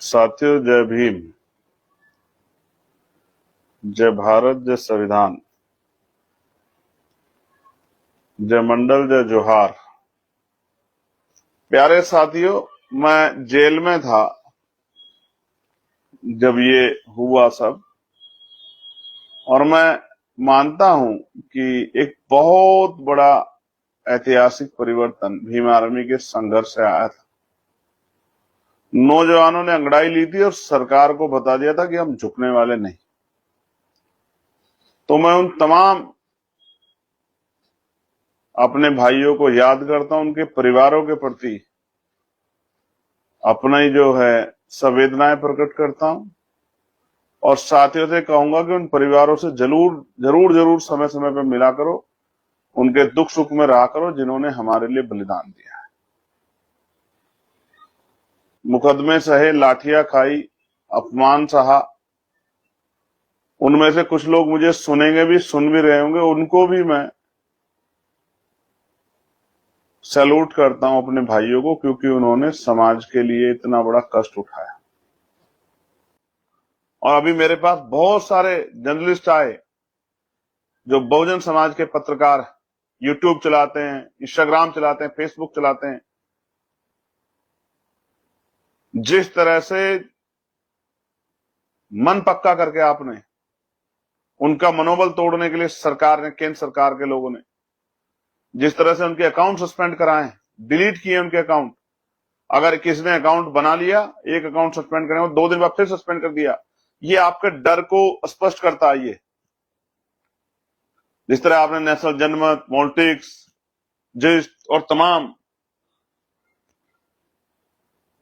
साथियों, जय भीम, जय भारत, जय संविधान, जय मंडल, जय जोहार। प्यारे साथियों, मैं जेल में था जब ये हुआ सब, और मैं मानता हूं कि एक बहुत बड़ा ऐतिहासिक परिवर्तन भीम आर्मी के संघर्ष से आया था। नौजवानों ने अंगड़ाई ली थी और सरकार को बता दिया था कि हम झुकने वाले नहीं। तो मैं उन तमाम अपने भाइयों को याद करता हूं, उनके परिवारों के प्रति अपना ही जो है संवेदनाएं प्रकट करता हूं, और साथियों से कहूंगा कि उन परिवारों से जरूर समय समय पर मिला करो, उनके दुख सुख में रहा करो, जिन्होंने हमारे लिए बलिदान दिया है। मुकदमे सहे, लाठियां खाई, अपमान सहा। उनमें से कुछ लोग मुझे सुनेंगे भी, सुन भी रहे होंगे, उनको भी मैं सैल्यूट करता हूं, अपने भाइयों को, क्योंकि उन्होंने समाज के लिए इतना बड़ा कष्ट उठाया। और अभी मेरे पास बहुत सारे जर्नलिस्ट आए जो बहुजन समाज के पत्रकार, यूट्यूब चलाते हैं, इंस्टाग्राम चलाते हैं, फेसबुक चलाते हैं। जिस तरह से मन पक्का करके आपने उनका मनोबल तोड़ने के लिए सरकार ने, केंद्र सरकार के लोगों ने जिस तरह से उनके अकाउंट सस्पेंड कराए, डिलीट किए उनके अकाउंट। अगर किसी ने अकाउंट बना लिया, एक अकाउंट सस्पेंड करें और 2 दिन बाद फिर सस्पेंड कर दिया, ये आपके डर को स्पष्ट करता है। ये जिस तरह आपने नेशनल जनमत, पॉलिटिक्स, जिस और तमाम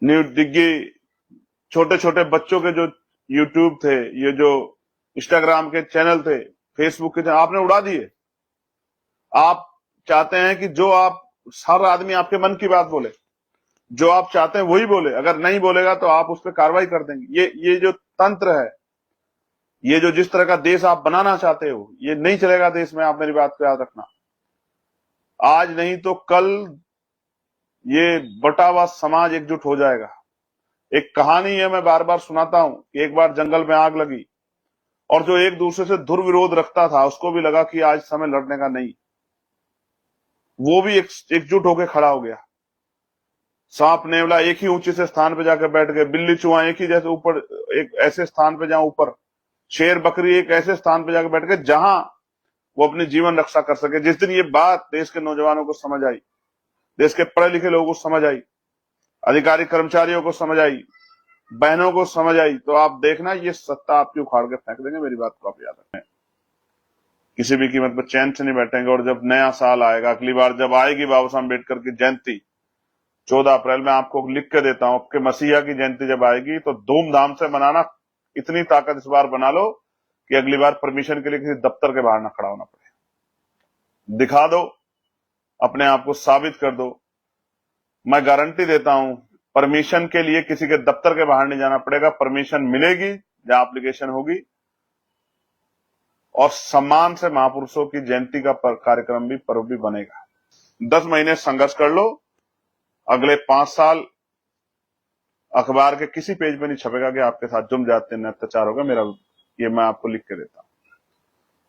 न्यूज दिग्गी, छोटे छोटे बच्चों के जो यूट्यूब थे, ये जो इंस्टाग्राम के चैनल थे, फेसबुक के चैनल, आपने उड़ा दिए। आप चाहते हैं कि जो आप, हर आदमी आपके मन की बात बोले, जो आप चाहते हैं वही बोले। अगर नहीं बोलेगा तो आप उस पर कार्रवाई कर देंगे। ये जो तंत्र है, ये जो जिस तरह का देश आप बनाना चाहते हो, ये नहीं चलेगा देश में। आप मेरी बात को याद रखना, आज नहीं तो कल ये बटा हुआ समाज एकजुट हो जाएगा। एक कहानी है, मैं बार बार सुनाता हूं कि एक बार जंगल में आग लगी और जो एक दूसरे से दुर्विरोध रखता था, उसको भी लगा कि आज समय लड़ने का नहीं। वो भी एकजुट होकर खड़ा हो गया। सांप नेवला एक ही ऊंचे से स्थान पे जाकर बैठ गए, बिल्ली चूहा एक ही जैसे ऊपर, एक ऐसे स्थान पे जहां ऊपर, शेर बकरी एक ऐसे स्थान पे जाकर बैठ गए जहां वो अपनी जीवन रक्षा कर सके। जिस दिन ये बात देश के नौजवानों को समझ आई, देश के पढ़े लिखे लोगों को समझ आई, अधिकारी कर्मचारियों को समझ आई, बहनों को समझ आई, तो आप देखना ये सत्ता आपकी उखाड़ के फेंक देंगे। मेरी बात को आप याद रखें। किसी भी कीमत पर चैन से नहीं बैठेंगे। और जब नया साल आएगा, अगली बार जब आएगी बाबा साहब अम्बेडकर की जयंती 14 अप्रैल में, आपको लिख के देता हूं, आपके मसीहा की जयंती जब आएगी तो धूमधाम से मनाना। इतनी ताकत इस बार बना लो कि अगली बार परमिशन के लिए किसी दफ्तर के बाहर ना खड़ा होना पड़े। दिखा दो, अपने आप को साबित कर दो। मैं गारंटी देता हूं, परमिशन के लिए किसी के दफ्तर के बाहर नहीं जाना पड़ेगा। परमिशन मिलेगी जहां एप्लीकेशन होगी, और सम्मान से महापुरुषों की जयंती का कार्यक्रम भी, पर्व भी बनेगा। 10 महीने संघर्ष कर लो, अगले 5 साल अखबार के किसी पेज पे नहीं छपेगा कि आपके साथ जुर्म जाते अत्याचार होगा। मेरा ये मैं आपको लिख के देता हूं।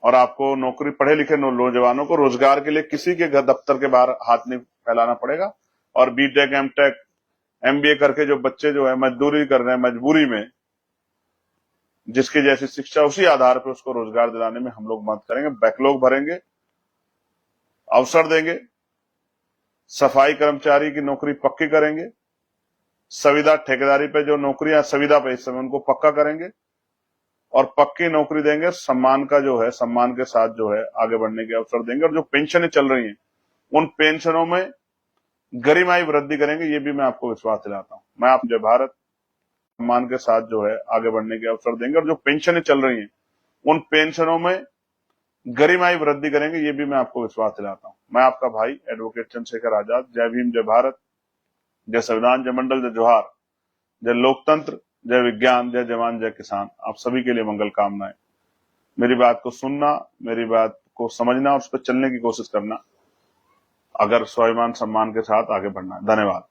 और आपको नौकरी, पढ़े लिखे नौजवानों को रोजगार के लिए किसी के घर दफ्तर के बाहर हाथ नहीं फैलाना पड़ेगा। और बीटेक, एमटेक, एमबीए करके जो बच्चे जो है मजदूरी कर रहे हैं, मजबूरी में, जिसकी जैसी शिक्षा, उसी आधार पर उसको रोजगार दिलाने में हम लोग मदद करेंगे। बैकलॉग भरेंगे, अवसर देंगे, सफाई कर्मचारी की नौकरी पक्की करेंगे, संविदा ठेकेदारी पे जो नौकरियां संविदा पे इस समय, उनको पक्का करेंगे और पक्की नौकरी देंगे। सम्मान का जो है, सम्मान के साथ जो है आगे बढ़ने के अवसर देंगे। और जो पेंशनें चल रही हैं, उन पेंशनों में गरिमाई वृद्धि करेंगे। ये भी मैं आपको विश्वास दिलाता हूं। मैं आप, जय भारत, सम्मान के साथ जो है आगे बढ़ने के अवसर देंगे। और जो पेंशनें चल रही हैं, उन पेंशनों में गरिमाई वृद्धि करेंगे। ये भी मैं आपको विश्वास दिलाता हूं। मैं आपका भाई एडवोकेट चंद्रशेखर आजाद। जय भीम, जय भारत, जय संविधान, जय मंडल, जय जोहार, जय लोकतंत्र, जय विज्ञान, जय जवान, जय किसान। आप सभी के लिए मंगल कामनाएं। मेरी बात को सुनना, मेरी बात को समझना और उस पर चलने की कोशिश करना, अगर स्वाभिमान सम्मान के साथ आगे बढ़ना है। धन्यवाद।